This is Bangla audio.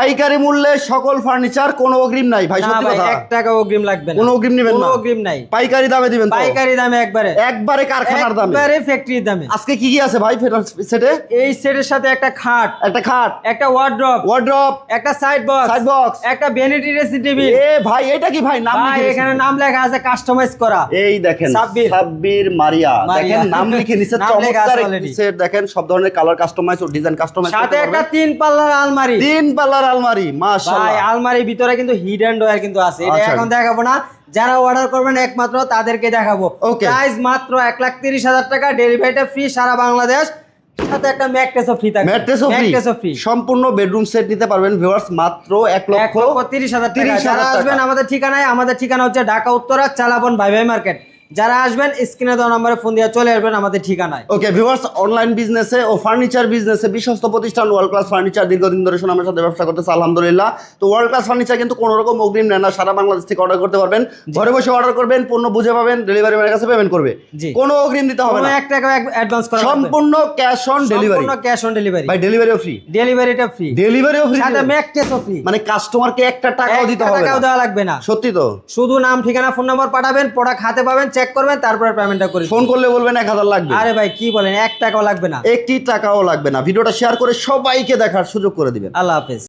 পাইকারি মূল্যে সকল ফার্নিচার, কোনো অগ্রিম নাই ভাই, সত্যি কথা। 1 টাকা অগ্রিম লাগবে না, কোনো অগ্রিম নেবেন না, কোনো অগ্রিম নাই, পাইকারি দামে দিবেন তো? পাইকারি দামে একবারে কারখানার দামে, একবারে ফ্যাক্টরি দামে। আজকে কি কি আছে ভাই সেটে? এই সেটের সাথে একটা খাট, একটা ওয়ার্ড্রপ, একটা সাইড বক্স, একটা ভ্যানিটি ড্রেসিং টেবিল। এ ভাই এটা কি ভাই? নাম ভাই এখানে নাম লেখা আছে, কাস্টমাইজ করা। এই দেখেন সাব্বির মারিয়া, দেখেন নাম লিখে নিচে চমৎকার সেট। দেখেন সব ধরনের কালার কাস্টমাইজ ও ডিজাইন কাস্টমাইজ, সাথে একটা 3 পাল্লার আলমারি। 3 পাল্লার আলমারি, মাশাআল্লাহ। ভাই আলমারির ভিতরে কিন্তু হিডেন ডয়ার কিন্তু আছে, এটা এখন দেখাবো না, যারা অর্ডার করবেন একমাত্র তাদেরকে দেখাবো। প্রাইস মাত্র 1,30,000 টাকা, ডেলিভারিটা ফ্রি সারা বাংলাদেশ, সাথে একটা ম্যাট্রেসও ফ্রি থাকবে। ম্যাট্রেসও ফ্রি, সম্পূর্ণ বেডরুম সেট নিতে পারবেন ভিউয়ার্স মাত্র 1,30,000 টাকা। যারা আসবেন আমাদের ঠিকানা হচ্ছে ঢাকা উত্তরা চালাবন ভাই মার্কেট। যারা আসবেন স্ক্রিনে দেওয়া নম্বরে ফোন দিয়ে চলে আসবেন আমাদের ঠিকানায়। ওকে ভিউয়ার্স, অনলাইন বিজনেসে ও ফার্নিচার বিজনেসে বিশ্বস্ত প্রতিষ্ঠান ওয়ার্ল্ড ক্লাস ফার্নিচার দীর্ঘদিন ধরে আমার সাথে ব্যবসা করতেছে, আলহামদুলিল্লাহ। তো ওয়ার্ল্ড ক্লাস ফার্নিচার কিন্তু কোনো রকম অগ্রিম নেয় না, সারা বাংলাদেশ থেকে অর্ডার করতে পারবেন, ঘরে বসে অর্ডার করবেন, পণ্য বুঝে পাবেন, ডেলিভারি ম্যানের কাছে পেমেন্ট করবে, কোনো অগ্রিম দিতে হবে না, 1 টাকা অ্যাডভান্স করা, সম্পূর্ণ ক্যাশ অন ডেলিভারি। ভাই ডেলিভারিও ফ্রি, ডেলিভারিটা ফ্রি, সাথে ম্যাট্রেসও ফ্রি, মানে কাস্টমারকে একটা টাকাও দিতে হবে না, টাকাও দেওয়া লাগবে না। সত্যি তো? শুধু নাম, ঠিকানা, ফোন নাম্বার পাঠাবেন, প্রোডাক্ট হাতে পাবেন, চেক করবেন, তারপর পেমেন্টটা করে ফোন করলে বলবেন 1,000 লাগবে। আরে ভাই কি বলেন, 1 টাকাও লাগবে না, 1 টাকাও লাগবে না। ভিডিওটা শেয়ার করে সবাইকে দেখার সুযোগ করে দিবেন। আল্লাহ হাফেজ।